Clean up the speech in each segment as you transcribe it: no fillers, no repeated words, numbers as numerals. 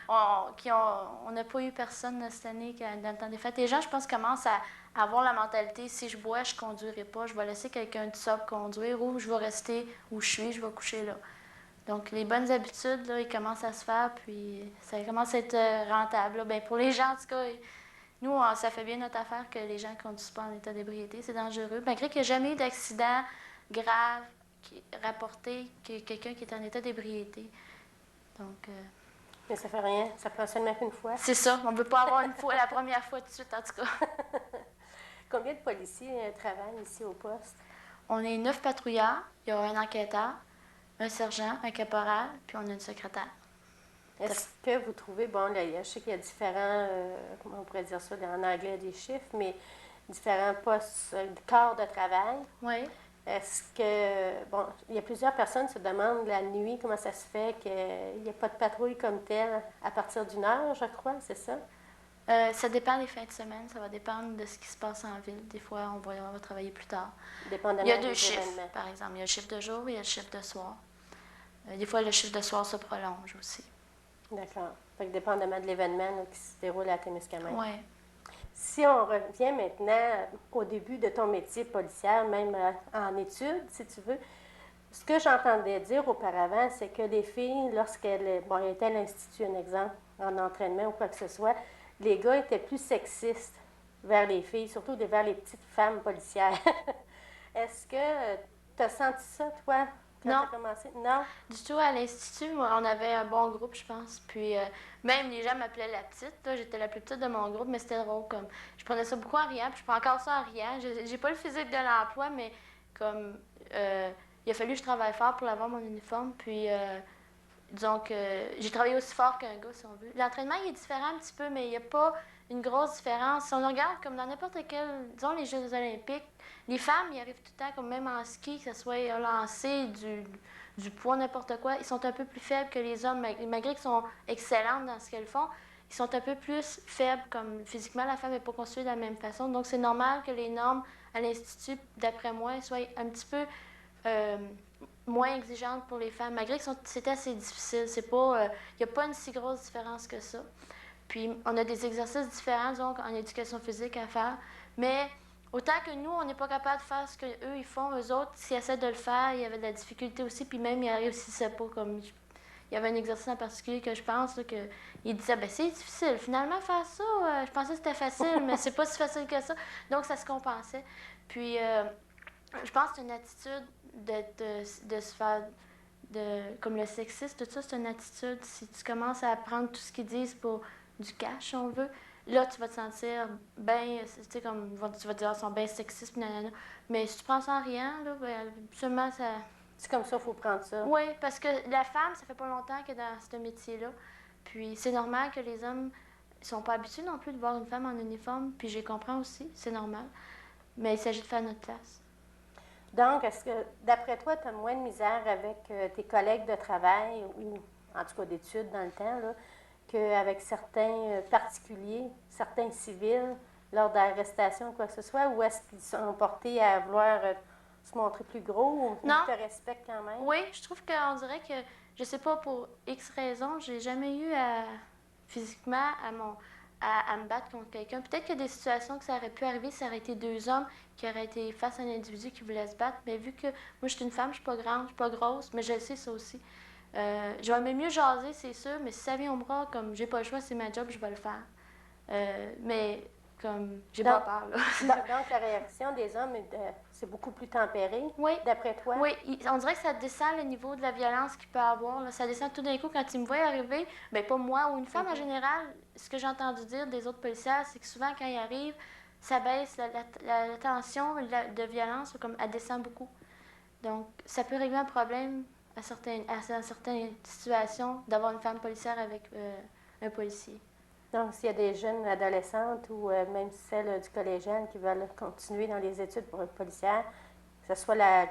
On n'a pas eu personne cette année dans le temps des fêtes. Les gens, je pense, commencent à avoir la mentalité, si je bois, je ne conduirai pas, je vais laisser quelqu'un de sobre conduire ou je vais rester où je suis, je vais coucher là. Donc, les bonnes habitudes, là, ils commencent à se faire, puis ça commence à être rentable. Là. Bien, pour les gens, en tout cas, nous, ça fait bien notre affaire que les gens ne conduisent pas en état d'ébriété. C'est dangereux. Malgré qu'il n'y a jamais eu d'accident grave rapporté que quelqu'un qui est en état d'ébriété. Donc, Mais ça fait rien, ça prend seulement une fois. c'est ça. On ne veut pas avoir une fois, la première fois tout de suite, en tout cas. Combien de policiers travaillent ici au poste? On est 9 patrouilleurs. Il y a un enquêteur, un sergent, un caporal, puis on a une secrétaire. Est-ce que vous trouvez, bon, là, je sais qu'il y a différents, comment on pourrait dire ça en anglais, des chiffres, mais différents postes, corps de travail. Oui. Est-ce que, bon, il y a plusieurs personnes qui se demandent la nuit comment ça se fait qu'il n'y a pas de patrouille comme telle à partir d'1 heure, je crois, c'est ça? Ça dépend des fins de semaine, ça va dépendre de ce qui se passe en ville. Des fois, on va travailler plus tard. Dépendamment Il y a des 2 chiffres, événements. par exemple. Il y a le chiffre de jour et il y a le chiffre de soir. Des fois, le chiffre de soir se prolonge aussi. D'accord. Fait que dépendamment de l'événement là, qui se déroule à Témiscamingue. Oui. Si on revient maintenant au début de ton métier policière, même en études, si tu veux, ce que j'entendais dire auparavant, c'est que les filles, lorsqu'elles étaient à l'Institut, un exemple, en entraînement ou quoi que ce soit, les gars étaient plus sexistes vers les filles, surtout vers les petites femmes policières. Est-ce que tu as senti ça, toi, quand tu as commencé? Non. Du tout, à l'Institut, on avait un bon groupe, je pense. Puis même les gens m'appelaient la petite. Là, j'étais la plus petite de mon groupe, mais c'était drôle. Comme, je prenais ça beaucoup en riant, puis je prends encore ça en riant. J'ai pas le physique de l'emploi, mais comme il a fallu que je travaille fort pour avoir mon uniforme. Puis disons que j'ai travaillé aussi fort qu'un gars, si on veut. L'entraînement, il est différent un petit peu, mais il n'y a pas une grosse différence. Si on regarde comme dans n'importe quel, disons les Jeux olympiques, les femmes, ils arrivent tout le temps, comme même en ski, que ce soit un lancer, du poids, n'importe quoi, ils sont un peu plus faibles que les hommes, malgré qu'ils sont excellentes dans ce qu'elles font. Ils sont un peu plus faibles, comme physiquement, la femme n'est pas construite de la même façon. Donc, c'est normal que les normes à l'Institut, d'après moi, soient un petit peu moins exigeantes pour les femmes, malgré que c'est assez difficile. C'est pas, il n'y a pas une si grosse différence que ça. Puis, on a des exercices différents, donc, en éducation physique à faire. Mais autant que nous, on n'est pas capable de faire ce qu'eux, ils font, eux autres, s'ils essaient de le faire, il y avait de la difficulté aussi, puis même, ils ne réussissaient pas. Comme, il y avait un exercice en particulier que je pense, là, que il disait, ben c'est difficile. Finalement, faire ça, je pensais que c'était facile, mais c'est pas si facile que ça. Donc, ça se compensait. Puis, je pense que c'est une attitude de se faire, comme le sexisme, tout ça, c'est une attitude. Si tu commences à prendre tout ce qu'ils disent pour du cash, si on veut, là, tu vas te sentir bien, tu sais, comme, tu vas te dire, ils sont bien sexistes, nanana. Mais si tu prends ça en rien, là, ben, seulement ça... C'est comme ça, il faut prendre ça. Oui, parce que la femme, ça fait pas longtemps qu'elle est dans ce métier-là. Puis c'est normal que les hommes ne sont pas habitués non plus de voir une femme en uniforme. Puis je les comprends aussi, c'est normal. Mais il s'agit de faire notre place. Donc, est-ce que, d'après toi, tu as moins de misère avec tes collègues de travail ou, en tout cas, d'études dans le temps, là, qu'avec certains particuliers, certains civils, lors d'arrestation ou quoi que ce soit, ou est-ce qu'ils sont portés à vouloir se montrer plus gros ou ils te respectent quand même? Oui, je trouve qu'on dirait que, je sais pas, pour X raisons, j'ai jamais eu physiquement à me battre contre quelqu'un. Peut-être qu'il y a des situations que ça aurait pu arriver, ça aurait été 2 hommes qui auraient été face à un individu qui voulait se battre, mais vu que moi, je suis une femme, je suis pas grande, je suis pas grosse, mais je le sais ça aussi. Je vais même mieux jaser, c'est sûr, mais si ça vient au bras, comme j'ai pas le choix, c'est ma job, je vais le faire. Mais comme, j'ai pas peur, là. Donc, la réaction des hommes, c'est beaucoup plus tempéré, oui. D'après toi? Oui, on dirait que ça descend le niveau de la violence qu'il peut avoir. Là. Ça descend tout d'un coup quand ils me voient arriver. Bien, pas moi ou une femme en général. Ce que j'ai entendu dire des autres policiers, c'est que souvent, quand ils arrivent, ça baisse la tension de violence, comme elle descend beaucoup. Donc, ça peut régler un problème à certaines situations d'avoir une femme policière avec un policier. Donc, s'il y a des jeunes adolescentes ou même celles du collégien qui veulent continuer dans les études pour être policière, que ce soit la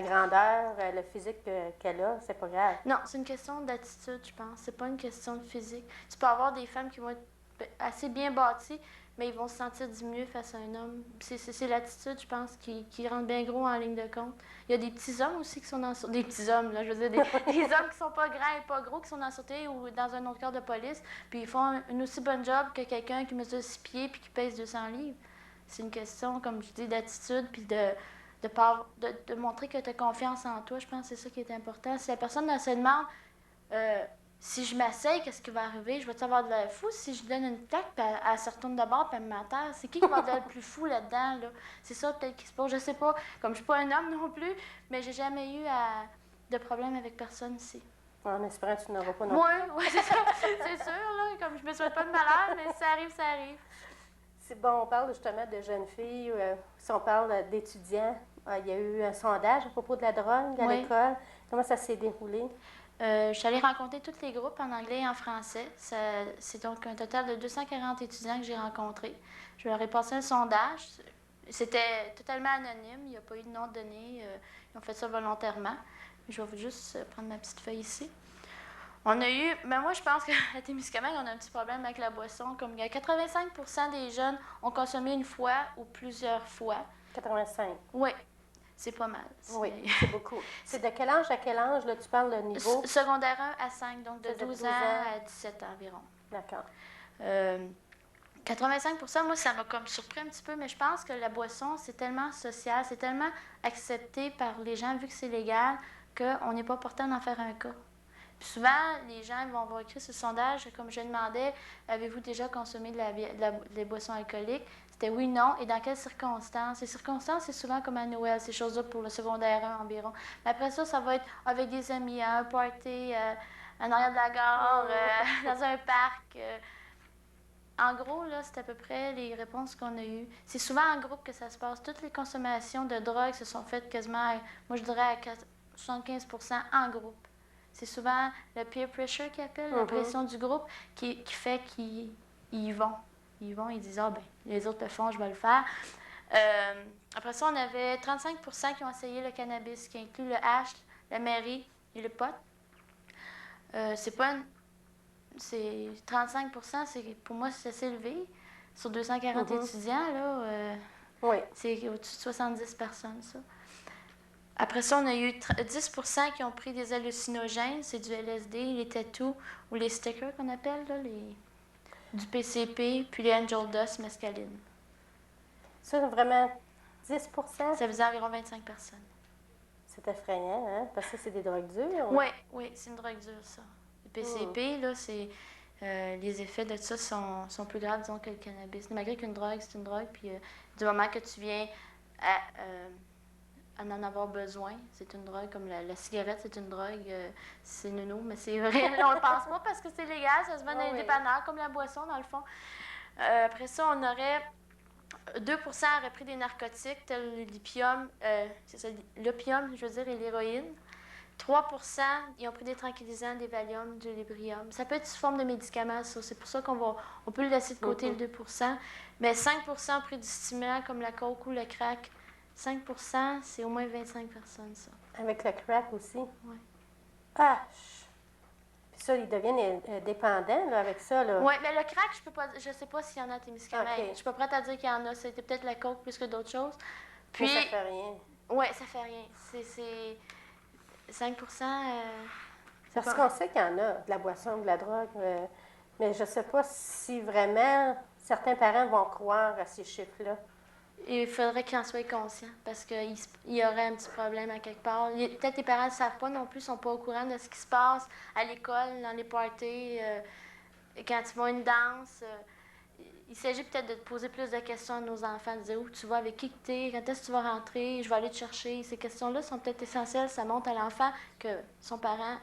grandeur, le physique qu'elle a, c'est pas grave. Non, c'est une question d'attitude, je pense. C'est pas une question de physique. Tu peux avoir des femmes qui vont être assez bien bâties, mais ils vont se sentir diminués face à un homme. C'est l'attitude, je pense, qui rentre bien gros en ligne de compte. Il y a des petits hommes aussi qui sont dans des petits hommes, là, je veux dire, des hommes qui sont pas grands et pas gros, qui sont dans la sûreté ou dans un autre corps de police, puis ils font une aussi bonne job que quelqu'un qui mesure 6 pieds puis qui pèse 200 livres. C'est une question, comme je dis, d'attitude puis de montrer que tu as confiance en toi. Je pense que c'est ça qui est important. Si la personne se demande si je m'asseye, qu'est-ce qui va arriver? Je vais-tu avoir de l'air fou si je donne une claque, puis elle se retourne de bord, puis elle me m'enterre? C'est qui va être le plus fou là-dedans? Là? C'est ça peut-être qui se passe. Je sais pas. Comme je suis pas un homme non plus, mais j'ai jamais eu de problème avec personne ici. En espérant que tu n'auras pas non plus. Oui, c'est ça. C'est sûr, là. Comme je me souhaite pas de malheur, mais si ça arrive, ça arrive. C'est bon, on parle justement de jeunes filles, si on parle d'étudiants, il y a eu un sondage à propos de la drogue à l'école. Comment ça s'est déroulé? Je suis allée rencontrer tous les groupes en anglais et en français. C'est donc un total de 240 étudiants que j'ai rencontrés. Je leur ai passé un sondage. C'était totalement anonyme. Il n'y a pas eu de nom donné. Ils ont fait ça volontairement. Je vais juste prendre ma petite feuille ici. On a eu... Mais moi, je pense qu'à Témiscamingue, on a un petit problème avec la boisson. Comme il y a 85% des jeunes ont consommé une fois ou plusieurs fois. 85? Oui. C'est pas mal. Oui, c'est beaucoup. C'est de quel âge à quel âge, là, tu parles le niveau? Secondaire 1 à 5, donc de 12 ans à 17 ans environ. D'accord. 85%, moi, ça m'a comme surpris un petit peu, mais je pense que la boisson, c'est tellement social, c'est tellement accepté par les gens, vu que c'est légal, qu'on n'est pas porté d'en faire un cas. Puis souvent, les gens vont avoir écrit ce sondage, comme je demandais, avez-vous déjà consommé des boissons alcooliques? C'était oui, non, et dans quelles circonstances? Les circonstances, c'est souvent comme à Noël, ces choses-là pour le secondaire 1 environ. Mais après ça va être avec des amis, à un party, en arrière de la gare, dans un parc. En gros, là, c'est à peu près les réponses qu'on a eues. C'est souvent en groupe que ça se passe. Toutes les consommations de drogue se sont faites quasiment, moi je dirais à 75% en groupe. C'est souvent le peer pressure qu'ils appellent, la pression du groupe, qui fait qu'ils y vont. Ils disent, ah ben, les autres le font, je vais le faire. Après ça, on avait 35% qui ont essayé le cannabis, qui inclut le hash, la mairie et le pot. C'est pas c'est 35%, pour moi, c'est assez élevé. Sur 240 étudiants, là, c'est au-dessus de 70 personnes, ça. Après ça, on a eu 10% qui ont pris des hallucinogènes, c'est du LSD, les tattoos ou les stickers qu'on appelle, là, du PCP, puis les Angel Dust, mescaline. Ça, c'est vraiment 10%? Ça faisait environ 25 personnes. C'est effrayant, hein? Parce que c'est des drogues dures. Oui, c'est une drogue dure, ça. Le PCP, là, c'est... les effets de ça sont plus graves, disons, que le cannabis. Malgré qu'une drogue, c'est une drogue, puis du moment que tu viens à en avoir besoin, c'est une drogue, comme la cigarette, c'est une drogue, c'est nounou, mais c'est vrai, on le pense pas parce que c'est légal, ça se vend dans les dépanneurs, comme la boisson, dans le fond. Après ça, on aurait 2% auraient pris des narcotiques, tels l'opium, l'opium, je veux dire, et l'héroïne. 3% ils ont pris des tranquillisants, des Valium, du Librium. Ça peut être sous forme de médicaments, ça. C'est pour ça on peut le laisser de côté, le 2%. Mais 5% ont pris du stimulant comme la coke ou le crack. 5%, c'est au moins 25 personnes, ça. Avec le crack aussi? Oui. Ah! Puis ça, ils deviennent dépendants là, avec ça, là. Oui, mais le crack, je sais pas s'il y en a à Témiscamingue. Okay. Je suis pas prête à dire qu'il y en a. C'était peut-être la coke plus que d'autres choses. Puis, mais ça fait rien. Oui, ça fait rien. C'est 5%... Parce qu'on sait qu'il y en a de la boisson, de la drogue, mais je ne sais pas si vraiment certains parents vont croire à ces chiffres-là. Il faudrait qu'ils en soient conscients parce qu'il y aurait un petit problème à quelque part. Peut-être les parents ne savent pas non plus, ne sont pas au courant de ce qui se passe à l'école, dans les parties, quand ils vont à une danse. Il s'agit peut-être de poser plus de questions à nos enfants, de dire où tu vas, avec qui tu es, quand est-ce que tu vas rentrer, je vais aller te chercher. Ces questions-là sont peut-être essentielles. Ça montre à l'enfant que son parent,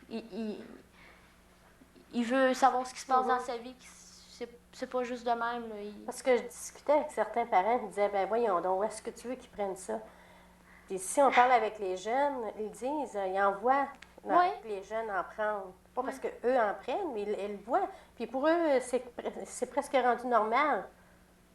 il veut savoir ce qui se passe dans sa vie. C'est pas juste de même. Là. Parce que je discutais avec certains parents qui disaient, ben voyons donc, où est-ce que tu veux qu'ils prennent ça? Puis si on parle avec les jeunes, ils disent, ils envoient les jeunes en prendre. Pas parce qu'eux en prennent, mais ils le voient. Puis pour eux, c'est presque rendu normal.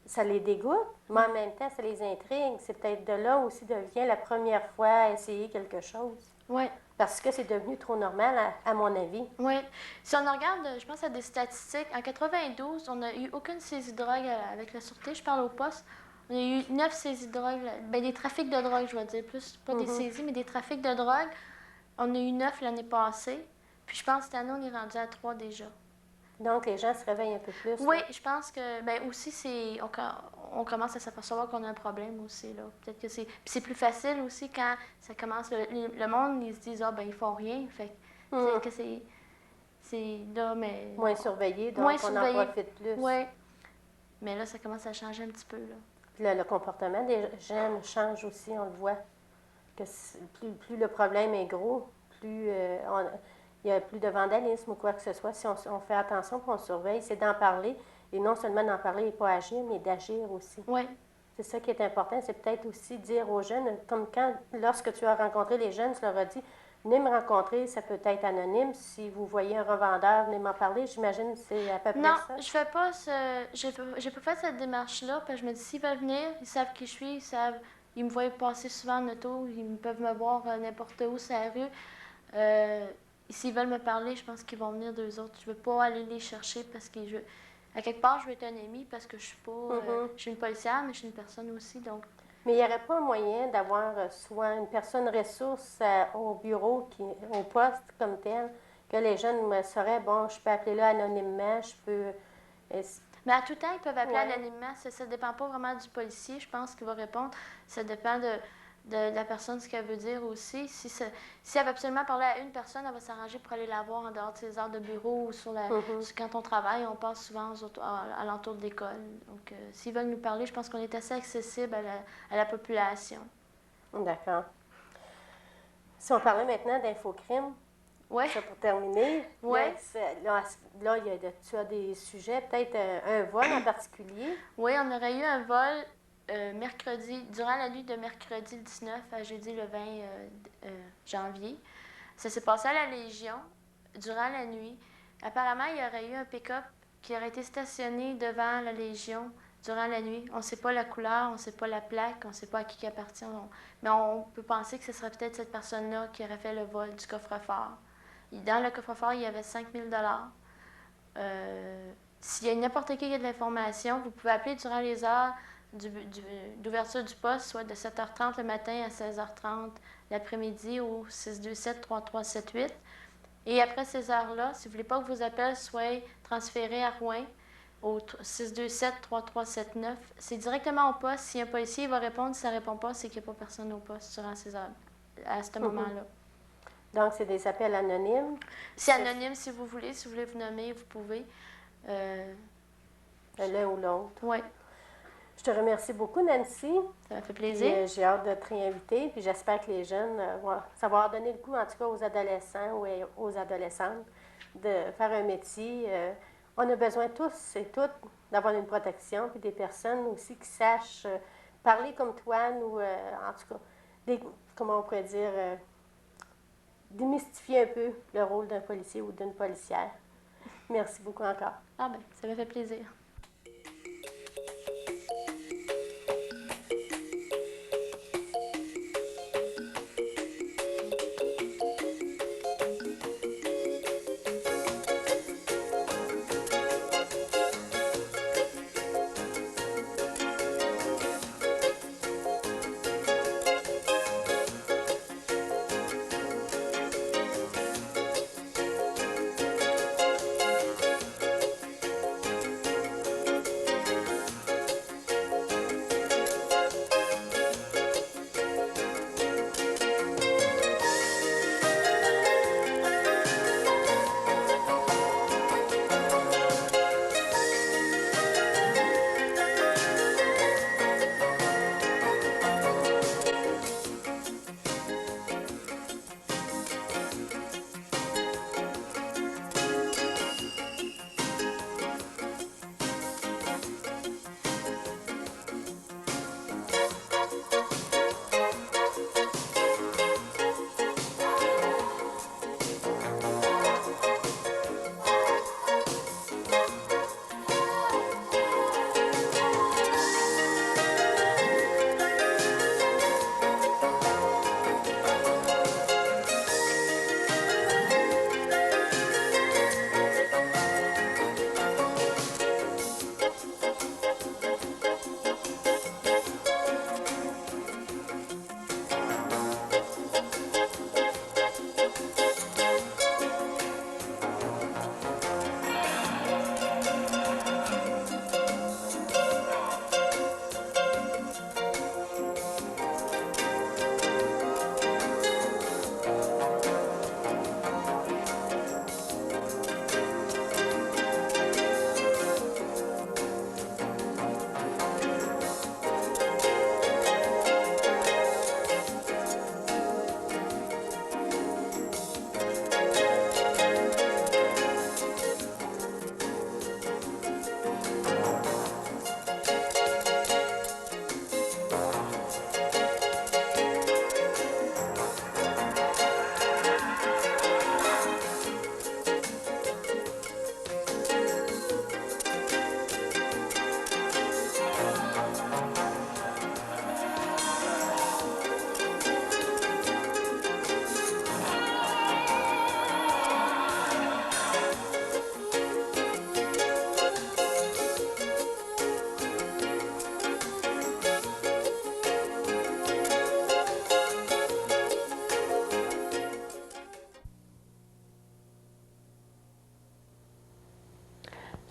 Ça les dégoûte, mais en même temps, ça les intrigue. C'est peut-être de là aussi devient la première fois à essayer quelque chose. Oui. Parce que c'est devenu trop normal, à mon avis. Oui. Si on regarde, je pense à des statistiques, en 92, on n'a eu aucune saisie de drogue avec la Sûreté. Je parle au poste. On a eu 9 saisies de drogue, ben, des trafics de drogue, je vais dire, plus pas des saisies, mais des trafics de drogue. On a eu 9 l'année passée. Puis je pense que cette année, on est rendu à 3 déjà. Donc, les gens se réveillent un peu plus. Oui, là. je pense que, ben aussi, on commence à s'apercevoir qu'on a un problème aussi, là. Peut-être que c'est... Puis c'est plus facile aussi quand ça commence, le monde, ils se disent, ah, ben, ils font rien. Fait que, peut-être que c'est là, mais... Moins surveillé, donc Moins on surveillé. en profite plus. Oui. Mais là, ça commence à changer un petit peu, là. Puis le comportement des jeunes change aussi, on le voit. Que plus le problème est gros, plus il y a plus de vandalisme ou quoi que ce soit. Si on fait attention et on surveille, c'est d'en parler. Et non seulement d'en parler et pas agir, mais d'agir aussi. Oui. C'est ça qui est important. C'est peut-être aussi dire aux jeunes, comme lorsque tu as rencontré les jeunes, tu leur as dit, venez me rencontrer, ça peut être anonyme. Si vous voyez un revendeur, venez m'en parler. J'imagine que c'est à peu près Non, ça. je fais pas j'ai pas fait cette démarche-là, parce que je me dis, s'ils veulent venir, ils savent qui je suis, ils me voient passer souvent en auto, peuvent me voir n'importe où sur la rue. S'ils veulent me parler, je pense qu'ils vont venir d'eux autres. Je veux pas aller les chercher parce que à quelque part, je veux être un ami parce que je suis pas, je suis une policière, mais je suis une personne aussi, donc. Mais il n'y aurait pas un moyen d'avoir soit une personne ressource au bureau, au poste comme tel, que les jeunes me sauraient, bon, je peux appeler là anonymement, je peux... Mais à tout temps, ils peuvent appeler Ouais. anonymement. Ça ne dépend pas vraiment du policier, je pense, qu'il va répondre. Ça dépend de la personne, ce qu'elle veut dire aussi. Si elle veut absolument parler à une personne, elle va s'arranger pour aller la voir en dehors de ses heures de bureau ou quand on travaille, on passe souvent à l'entour de l'école. Donc, s'ils veulent nous parler, je pense qu'on est assez accessible à la population. D'accord. Si on parlait maintenant d'infocrime, Oui. ça pour terminer. Ouais. Là, tu as des sujets, peut-être un vol en particulier. Oui, on aurait eu un vol mercredi, durant la nuit de mercredi 19 à jeudi le 20 janvier. Ça s'est passé à la Légion durant la nuit. Apparemment, il y aurait eu un pick-up qui aurait été stationné devant la Légion durant la nuit. On ne sait pas la couleur, on ne sait pas la plaque, on ne sait pas à qui il appartient. Mais on peut penser que ce serait peut-être cette personne-là qui aurait fait le vol du coffre-fort. Dans le coffre-fort, il y avait 5 000 S'il y a n'importe qui qui a de l'information, vous pouvez appeler durant les heures d'ouverture du poste, soit de 7h30 le matin à 16h30 l'après-midi au 627-3378. Et après ces heures-là, si vous ne voulez pas que vos appels soient transférés à Rouen, au 627-3379, c'est directement au poste. Si un policier va répondre, si ça ne répond pas, c'est qu'il n'y a pas personne au poste durant ces heures, à ce moment-là. Donc, c'est des appels anonymes. C'est anonyme si vous voulez vous nommer, vous pouvez. L'un ou l'autre. Oui. Je te remercie beaucoup, Nancy. Ça m'a fait plaisir. J'ai hâte de te réinviter. Puis j'espère que les jeunes ça va leur donner le goût, en tout cas aux adolescents ou aux adolescentes, de faire un métier. On a besoin tous et toutes d'avoir une protection, puis des personnes aussi qui sachent parler comme toi, nous, en tout cas, comment on pourrait dire, démystifier un peu le rôle d'un policier ou d'une policière. Merci beaucoup encore. Ah ben, ça m'a fait plaisir.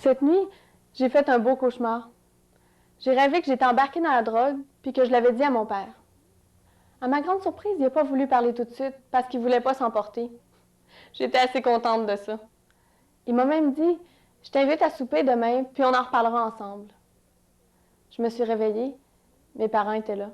Cette nuit, j'ai fait un beau cauchemar. J'ai rêvé que j'étais embarquée dans la drogue puis que je l'avais dit à mon père. À ma grande surprise, il n'a pas voulu parler tout de suite parce qu'il ne voulait pas s'emporter. J'étais assez contente de ça. Il m'a même dit « Je t'invite à souper demain, puis on en reparlera ensemble. » Je me suis réveillée. Mes parents étaient là.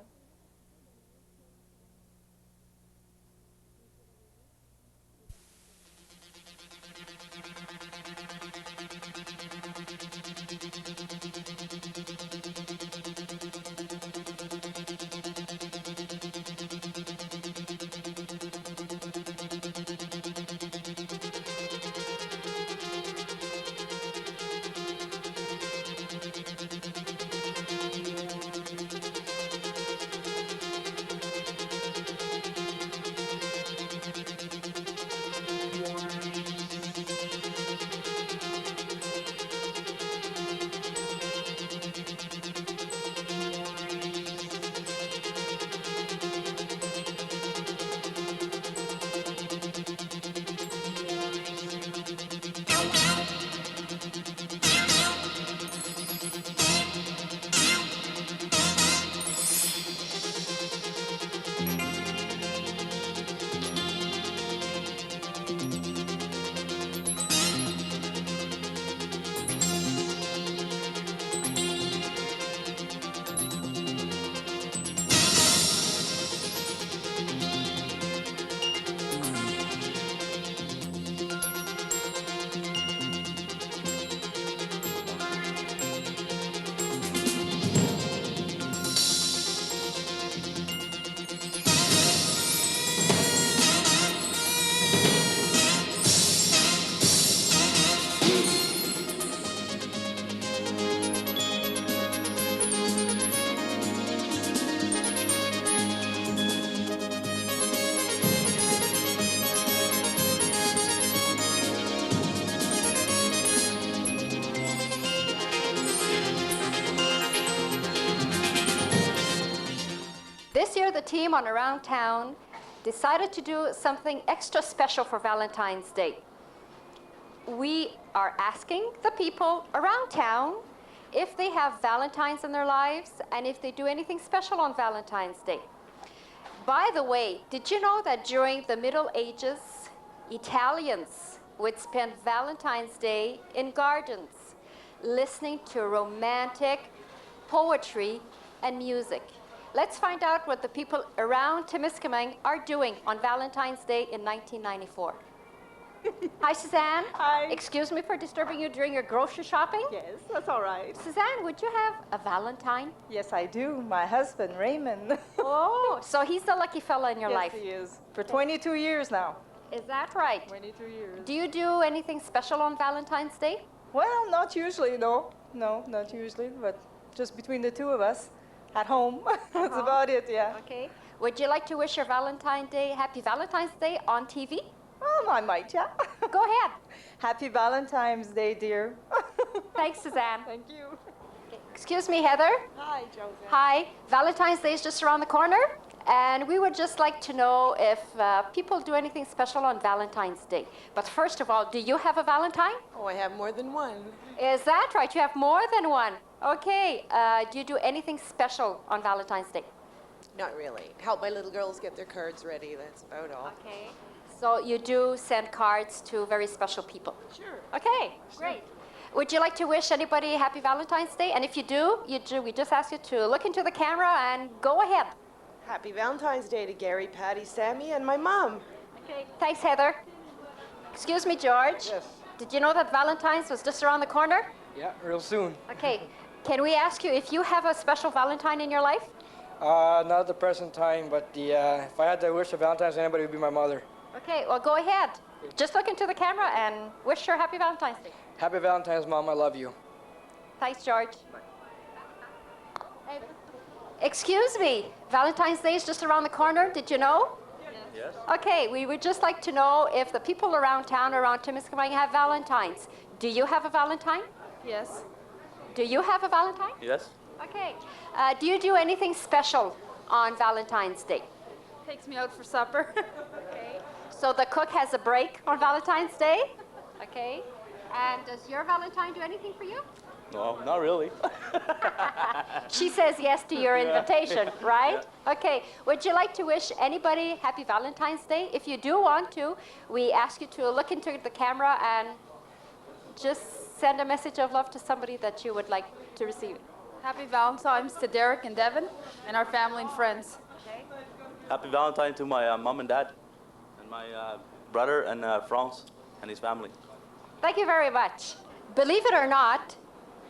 This year, the team on Around Town decided to do something extra special for Valentine's Day. We are asking the people around town if they have Valentines in their lives and if they do anything special on Valentine's Day. By the way, did you know that during the Middle Ages, Italians would spend Valentine's Day in gardens, listening to romantic poetry and music? Let's find out what the people around Temiskaming are doing on Valentine's Day in 1994. Hi, Suzanne. Hi. Excuse me for disturbing you during your grocery shopping. Yes, that's all right. Suzanne, would you have a Valentine? Yes, I do. My husband, Raymond. Oh, so he's the lucky fella in your Yes, life. he is. For 22 years now. Is that right? 22 years. Do you do anything special on Valentine's Day? Well, not usually, no. No, not usually, but just between the two of us at home. That's about it, yeah. Okay. Would you like to wish your Happy Valentine's Day on TV? I might, yeah. Go ahead. Happy Valentine's Day, dear. Thanks, Suzanne. Thank you. Excuse me, Heather. Hi, Joseph. Hi. Valentine's Day is just around the corner, and we would just like to know if people do anything special on Valentine's Day. But first of all, do you have a Valentine? Oh, I have more than one. Is that right? You have more than one. Okay. Do you do anything special on Valentine's Day? Not really. Help my little girls get their cards ready. That's about all. Okay. So you do send cards to very special people? Sure. Okay, great. Would you like to wish anybody Happy Valentine's Day? And if you do, we just ask you to look into the camera and go ahead. Happy Valentine's Day to Gary, Patty, Sammy, and my mom. Okay. Thanks, Heather. Excuse me, George. Yes. Did you know that Valentine's was just around the corner? Yeah, real soon. Okay. Can we ask you if you have a special Valentine in your life? Not at the present time, but if I had to wish a Valentine's, anybody would be my mother. Okay, well, go ahead. Just look into the camera and wish her Happy Valentine's Day. Happy Valentine's, Mom. I love you. Thanks, George. Excuse me, Valentine's Day is just around the corner. Did you know? Yes. Okay, we would just like to know if the people around town, around Temiskaming, have Valentines. Do you have a Valentine? Yes. Do you have a Valentine? Yes. Okay. Do you do anything special on Valentine's Day? Takes me out for supper. Okay. So the cook has a break on Valentine's Day? Okay. And does your Valentine do anything for you? No, not really. She says yes to your invitation, right? Okay. Would you like to wish anybody happy Valentine's Day? If you do want to, we ask you to look into the camera and just send a message of love to somebody that you would like to receive. Happy Valentine's to Derek and Devin and our family and friends. Happy Valentine to my mom and dad, and my brother and Franz and his family. Thank you very much. Believe it or not,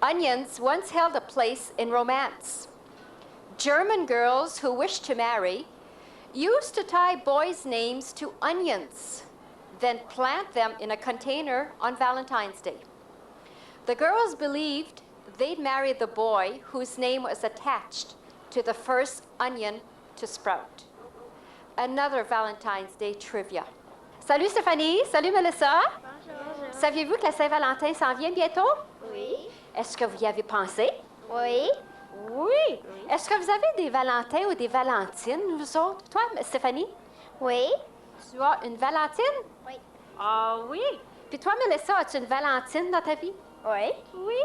onions once held a place in romance. German girls who wished to marry used to tie boys' names to onions, then plant them in a container on Valentine's Day. The girls believed they'd marry the boy whose name was attached to the first onion to sprout. Another Valentine's Day trivia. Salut Stéphanie, salut Melissa. Bonjour. Saviez-vous que la Saint-Valentin s'en vient bientôt? Oui. Est-ce que vous y avez pensé? Oui. Oui. Est-ce que vous avez des Valentins ou des Valentines, vous autres? Toi, Stéphanie? Oui. Tu as une Valentine? Oui. Ah oui. Puis toi, Melissa, as-tu une Valentine dans ta vie? Oui. Oui.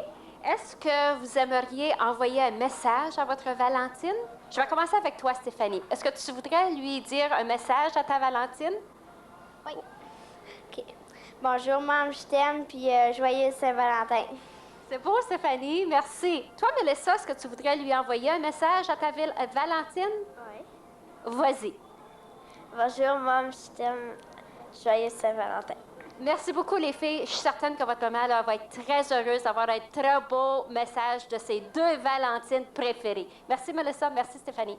Est-ce que vous aimeriez envoyer un message à votre Valentine? Je vais commencer avec toi, Stéphanie. Est-ce que tu voudrais lui dire un message à ta Valentine? Oui. OK. Bonjour, maman, je t'aime, puis joyeux Saint-Valentin. C'est beau, Stéphanie. Merci. Toi, Melissa, est-ce que tu voudrais lui envoyer un message à ta Valentine? Oui. Vas-y. Bonjour, maman, je t'aime, joyeux Saint-Valentin. Merci beaucoup, les filles. Je suis certaine que votre maman là, va être très heureuse d'avoir un très beau message de ses deux Valentines préférées. Merci, Melissa. Merci, Stéphanie.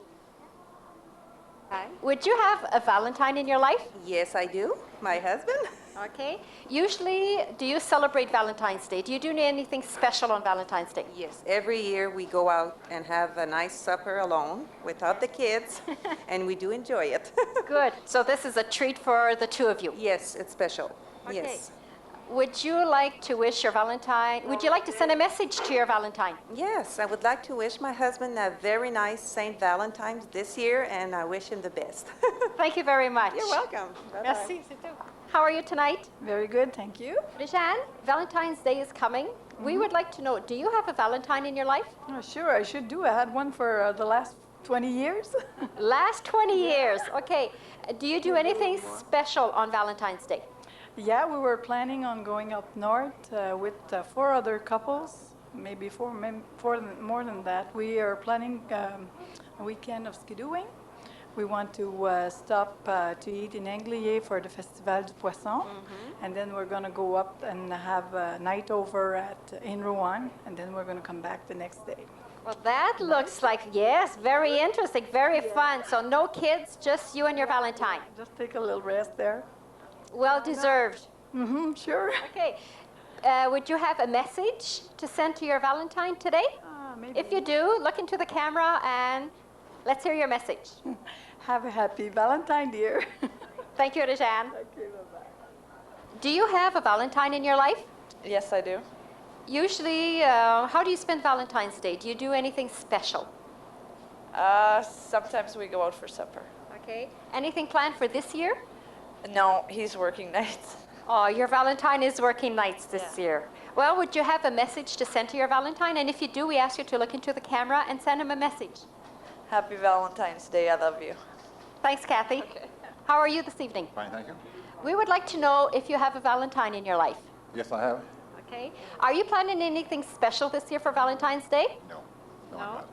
Hi. Would you have a Valentine in your life? Yes, I do. My husband. Okay. Usually, do you celebrate Valentine's Day? Do you do anything special on Valentine's Day? Yes, every year we go out and have a nice supper alone without the kids, and we do enjoy it. Good. So this is a treat for the two of you. Yes, it's special. Okay. Yes. Would you like to wish your Valentine? Would you like to send a message to your Valentine? Yes, I would like to wish my husband a very nice St. Valentine's this year, and I wish him the best. Thank you very much. You're welcome. Bye-bye. Merci, c'est tout. How are you tonight? Very good, thank you. Rejeanne, Valentine's Day is coming. We would like to know, do you have a Valentine in your life? Oh, sure, I should do. I had one for the last 20 years. Last 20 years. Okay. Do you do anything special on Valentine's Day? Yeah, we were planning on going up north with 4 other couples, maybe more than that. We are planning a weekend of skidooing. We want to stop to eat in Anglier for the Festival du Poisson, and then we're going to go up and have a night over in Rouen, and then we're going to come back the next day. Well, that looks like, yes, very interesting, very fun. So no kids, just you and your Valentine. Just take a little rest there. Well deserved. Mm-hmm, sure. Okay. Would you have a message to send to your Valentine today? Maybe. If you do, look into the camera and let's hear your message. Have a happy Valentine, dear. Thank you, Rejeanne. Thank you, bye-bye. Do you have a Valentine in your life? Yes, I do. Usually, how do you spend Valentine's Day? Do you do anything special? Sometimes we go out for supper. Okay. Anything planned for this year? No, he's working nights. Oh, your Valentine is working nights this year. Well, would you have a message to send to your Valentine? And if you do, we ask you to look into the camera and send him a message. Happy Valentine's Day. I love you. Thanks, Kathy. Okay. How are you this evening? Fine, thank you. We would like to know if you have a Valentine in your life. Yes, I have. Okay. Are you planning anything special this year for Valentine's Day? No. I'm No? not.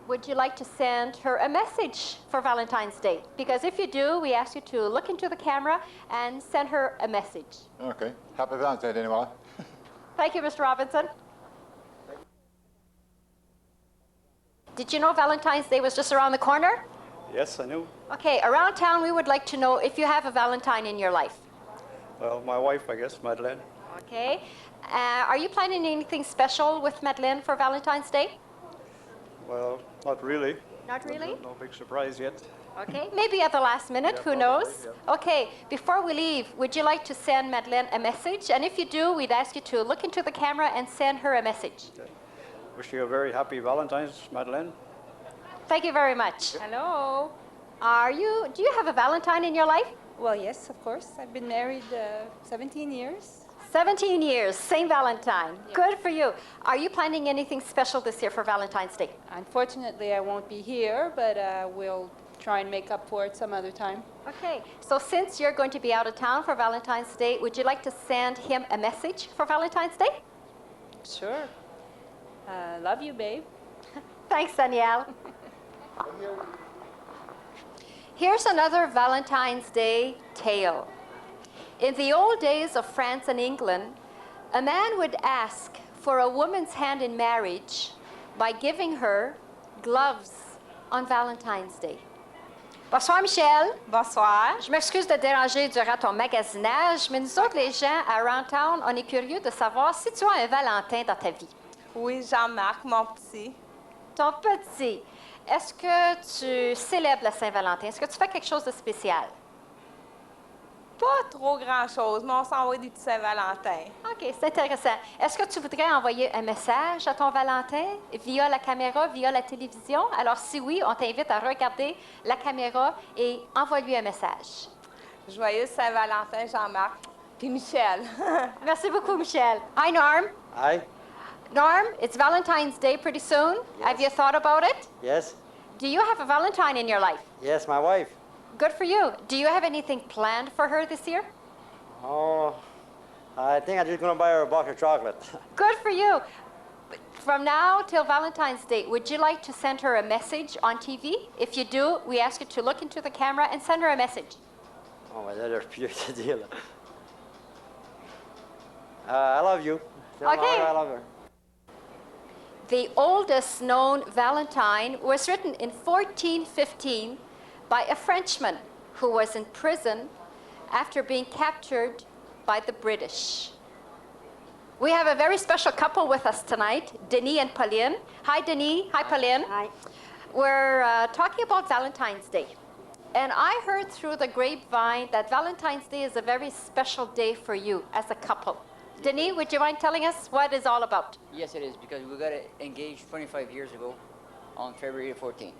Would you like to send her a message for Valentine's Day? Because if you do, we ask you to look into the camera and send her a message. Okay. Happy Valentine's Day, anyway. Thank you, Mr. Robinson. Did you know Valentine's Day was just around the corner? Yes, I knew. Okay, around town, we would like to know if you have a Valentine in your life. Well, my wife, I guess, Madeleine. Okay. Are you planning anything special with Madeleine for Valentine's Day? Well, not really. Not really? No big surprise yet. Okay, maybe at the last minute, Yeah, who probably, knows? yeah. Okay, before we leave, would you like to send Madeleine a message? And if you do, we'd ask you to look into the camera and send her a message. Wish you a very happy Valentine's, Madeleine. Thank you very much. Hello. Do you have a Valentine in your life? Well, yes, of course. I've been married 17 years. 17 years, St. Valentine. Good for you. Are you planning anything special this year for Valentine's Day? Unfortunately, I won't be here, but we'll try and make up for it some other time. Okay, so since you're going to be out of town for Valentine's Day, would you like to send him a message for Valentine's Day? Sure. Love you, babe. Thanks, Danielle. Here's another Valentine's Day tale. In the old days of France and England, a man would ask for a woman's hand in marriage by giving her gloves on Valentine's Day. Bonsoir, Michel. Bonsoir. Je m'excuse de te déranger durant ton magasinage, mais nous autres, les gens à Roundtown, on est curieux de savoir si tu as un Valentin dans ta vie. Oui, Jean-Marc, mon petit. Ton petit. Est-ce que tu célèbres la Saint-Valentin? Est-ce que tu fais quelque chose de spécial? Pas trop grand-chose, mais on s'envoie des petits Saint-Valentin. OK, c'est intéressant. Est-ce que tu voudrais envoyer un message à ton Valentin via la caméra, via la télévision? Alors, si oui, on t'invite à regarder la caméra et envoie-lui un message. Joyeux Saint-Valentin, Jean-Marc. Puis Michel. Merci beaucoup, Michel. Hi, Norm. Hi. Norm, it's Valentine's Day pretty soon. Yes. Have you thought about it? Yes. Do you have a Valentine in your life? Yes, my wife. Good for you. Do you have anything planned for her this year? Oh, I think I'm just going to buy her a box of chocolate. Good for you. From now till Valentine's Day, would you like to send her a message on TV? If you do, we ask you to look into the camera and send her a message. Oh, my God, there's pure deal. I love you. Tell Okay. Mara I love her. The oldest known Valentine was written in 1415 by a Frenchman who was in prison after being captured by the British. We have a very special couple with us tonight, Denis and Pauline. Hi, Denis. Hi, Pauline. Hi. We're talking about Valentine's Day. And I heard through the grapevine that Valentine's Day is a very special day for you as a couple. Denis, would you mind telling us what it's all about? Yes, it is, because we got engaged 25 years ago on February 14th.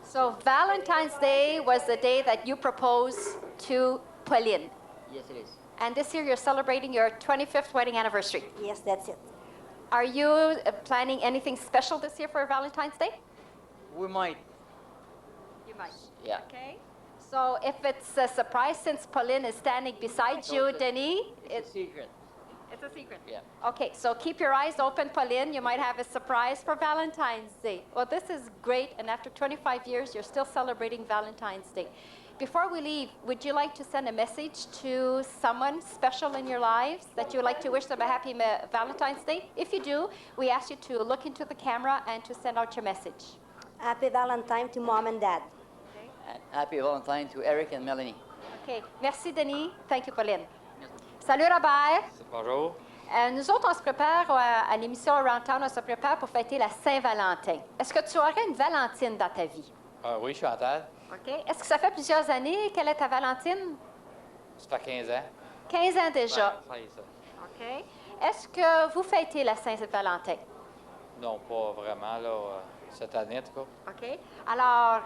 So Valentine's Day was the day that you proposed to Pauline. Yes, it is. And this year you're celebrating your 25th wedding anniversary. Yes, that's it. Are you planning anything special this year for Valentine's Day? We might. You might. Yeah. Okay. So if it's a surprise, since Pauline is standing beside you, Denis, It's a secret. It's a secret. Yeah. Okay, so keep your eyes open, Pauline. You might have a surprise for Valentine's Day. Well, this is great, and after 25 years, you're still celebrating Valentine's Day. Before we leave, would you like to send a message to someone special in your lives that you would like to wish them a happy Valentine's Day? If you do, we ask you to look into the camera and to send out your message. Happy Valentine to Mom and Dad. Okay. And happy Valentine to Eric and Melanie. Okay. Merci, Denis. Thank you, Pauline. Salut, Robert. Bonjour. Nous autres, on se prépare à l'émission Around Town, on se prépare pour fêter la Saint-Valentin. Est-ce que tu aurais une Valentine dans ta vie? Oui, Chantal. OK. Est-ce que ça fait plusieurs années qu'elle est ta Valentine? Ça fait 15 ans. 15 ans déjà. Ouais, ça. OK. Est-ce que vous fêtez la Saint-Valentin? Non, pas vraiment, là, cette année, en tout cas. OK. Alors,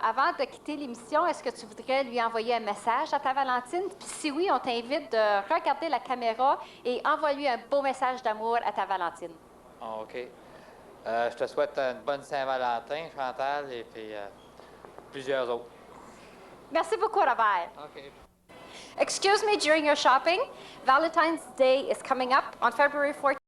avant de quitter l'émission, est-ce que tu voudrais lui envoyer un message à ta Valentine? Puis si oui, on t'invite de regarder la caméra et envoie-lui un beau message d'amour à ta Valentine. Ah, OK. Je te souhaite une bonne Saint-Valentin, Chantal, et puis plusieurs autres. Merci beaucoup, Robert. OK. Excuse me, during your shopping, Valentine's Day is coming up on February 14th.